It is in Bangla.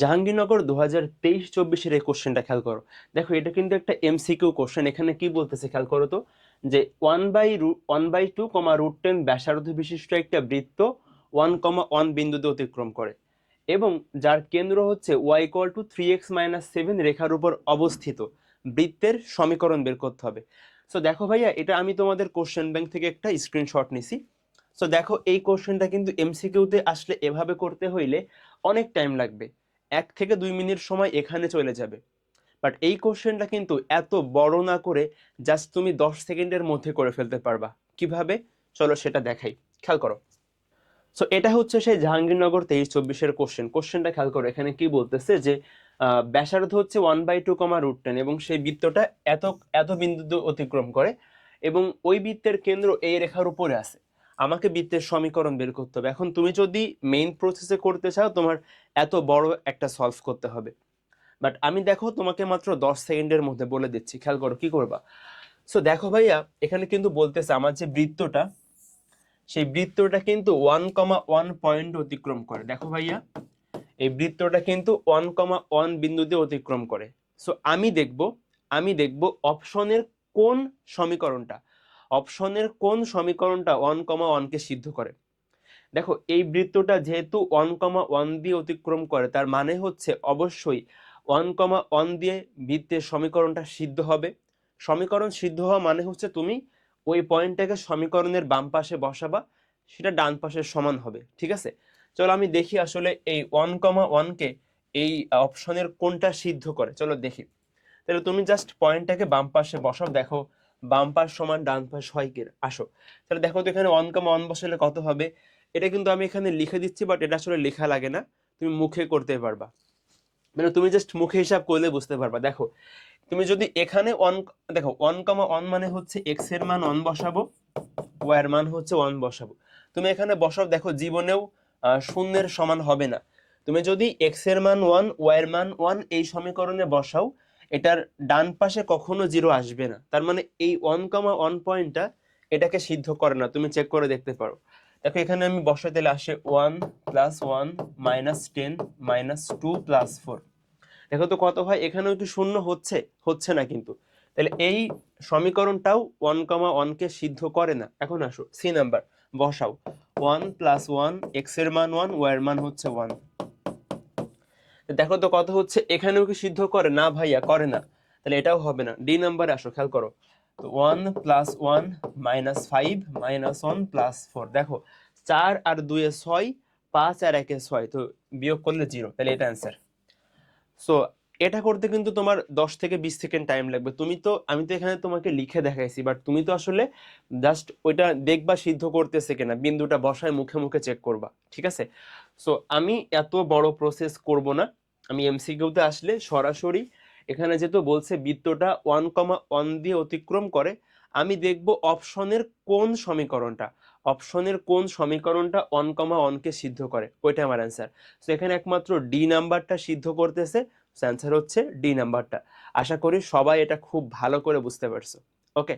জাহাঙ্গীরনগর 2023-24 এই কোশ্চেনটা খেয়াল করো। দেখো এটা কিন্তু একটা এমসিকিউ কোশ্চেন। এখানে কি বলতেছে খেয়াল করো তো, যে 1/2, ব্যাসার্ধ বিশিষ্ট একটা বৃত্ত 1,1 বিন্দুতে অতিক্রম করে এবং যার কেন্দ্র হচ্ছে y = 3x - 7 রেখার উপর অবস্থিত। বৃত্তের সমীকরণ বের করতে হবে। সো দেখো ভাইয়া, এটা আমি তোমাদের কোশ্চেন ব্যাংক থেকে একটা স্ক্রিনশট নিছি। সো দেখো এই কোশ্চেনটা কিন্তু এমসিকিউতে আসলে এভাবে করতে হইলে অনেক টাইম লাগবে, 1 থেকে 2 মিনিট সময় এখানে চলে যাবে। বাট এই কোশ্চেনটা কিন্তু এত বড় না করে জাস্ট তুমি 10 সেকেন্ডের মধ্যে করে ফেলতে পারবা। কিভাবে? চলো সেটা দেখাই, খেয়াল করো। সো এটা হচ্ছে সেই জাহাঙ্গীরনগর 23-24 কোশ্চেনটা খেয়াল করো। এখানে কি বলতেছে যে ব্যাসার্ধ হচ্ছে 1/2, এবং সেই বৃত্তটা এত এত বিন্দু অতিক্রম করে এবং ওই বৃত্তের কেন্দ্র এই রেখার উপরে আছে। আমাকে বৃত্তের সমীকরণ বের করতে হবে। এখন তুমি যদি মেইন প্রসেসে করতে চাও, তোমার এত বড় একটা সলভ করতে হবে। বাট আমি দেখো তোমাকে মাত্র 10 সেকেন্ডের মধ্যে বলে দিচ্ছি, খেয়াল করো কি করবা। সো দেখো ভাইয়া, এখানে কিন্তু বলতেছে আমার যে বৃত্তটা, সেই বৃত্তটা কিন্তু 1,1 পয়েন্ট অতিক্রম করে। দেখো ভাইয়া, এই বৃত্তটা কিন্তু 1,1 বিন্দুতে অতিক্রম করে। সো আমি দেখব অপশনের কোন সমীকরণটা অপশনের কোন সমীকরণটা 1,1 কে সিদ্ধ করে। দেখো এই বৃত্তটা যেহেতু 1,1 দিয়ে অতিক্রম করে, তার মানে হচ্ছে অবশ্যই 1,1 দিয়ে বৃত্তের সমীকরণটা সিদ্ধ হবে। সমীকরণ সিদ্ধ হওয়া মানে হচ্ছে তুমি ওই পয়েন্টটাকে সমীকরণের বাম পাশে বসাবা, সেটা ডান পাশের সমান হবে। ঠিক আছে, চলো আমি দেখি আসলে এই 1,1 কে এই অপশনের কোনটা সিদ্ধ করে। চলো দেখি। তাহলে তুমি জাস্ট পয়েন্টটাকে বাম পাশে বসাও। দেখো বাম পাশ সমান ডান পাশ হয় কি, আসো। তাহলে দেখো তো এখানে 1,1 বসালে কত হবে। এটা কিন্তু আমি এখানে লিখে দিচ্ছি, বাট এটা আসলে লেখা লাগে না, তুমি মুখে করতে পারবা। মানে তুমি জাস্ট মুখে হিসাব করলে বুঝতে পারবা। দেখো তুমি যদি এখানে দেখো 1,1 মানে হচ্ছে এক্স এর মান 1 বসাবো, ওয়াই এর মান হচ্ছে 1 বসাবো। তুমি এখানে বসাও, দেখো জীবনেও শূন্যের সমান হবে না। তুমি যদি এক্স এর মান 1, ওয়াই এর মান 1 এই সমীকরণে বসাও, এটার ডান পাশে কখনো জিরো আসবে না। তার মানে এই 1,1 পয়েন্টটা এটাকে সিদ্ধ করে না। তুমি চেক করে দেখতে পারো। দেখো এখানে আমি বসাই, তাহলে আসে 1 + 1 - 10 - 2 + 4। দেখো তো কত হয়, এখানেও একটু শূন্য হচ্ছে, হচ্ছে না কিন্তু। তাহলে এই সমীকরণটাও 1,1 কে সিদ্ধ করে না। এখন আসো সি নাম্বার, বসাও 1 + 1, এক্স এর মান 1, ওয়াই এর মান হচ্ছে 1। দেখো তো কত হচ্ছে, এখানেও কি সিদ্ধ করে না ভাইয়া? করে না। তাহলে এটাও হবে না। ডি নাম্বারে আসো, খেয়াল করো। তো 1 + 1 - 5 - 1 + 4। দেখো 4 আর 2 এ 6, 5 আর 1 এ 6, তো বিয়োগ করলে 0। তাহলে এটা অ্যান্সার। সো এটা করতে কিন্তু তোমার 10 থেকে 20 সেকেন্ড টাইম লাগবে। আমি তো এখানে তোমাকে লিখে দেখাইছি, বাট তুমি তো আসলে জাস্ট ওইটা দেখবা সিদ্ধ করতেছে কিনা, বিন্দুটা বসায় মুখে মুখে চেক করবা। ঠিক আছে, সো আমি এত বড় প্রসেস করব না। আমি এমসিকিউতে আসলে সরাসরি, এখানে যেহেতু বলছে বৃত্তটা 1,1 দিয়ে অতিক্রম করে, আমি দেখব অপশনের কোন সমীকরণটা 1,1 কে সিদ্ধ করে, ওইটা আমার অ্যান্সার। সো এখানে একমাত্র ডি নাম্বারটা সিদ্ধ করতেছে। অ্যান্সার হচ্ছে ডি নাম্বারটা। আশা করি সবাই এটা খুব ভালো করে বুঝতে পারছো। ওকে।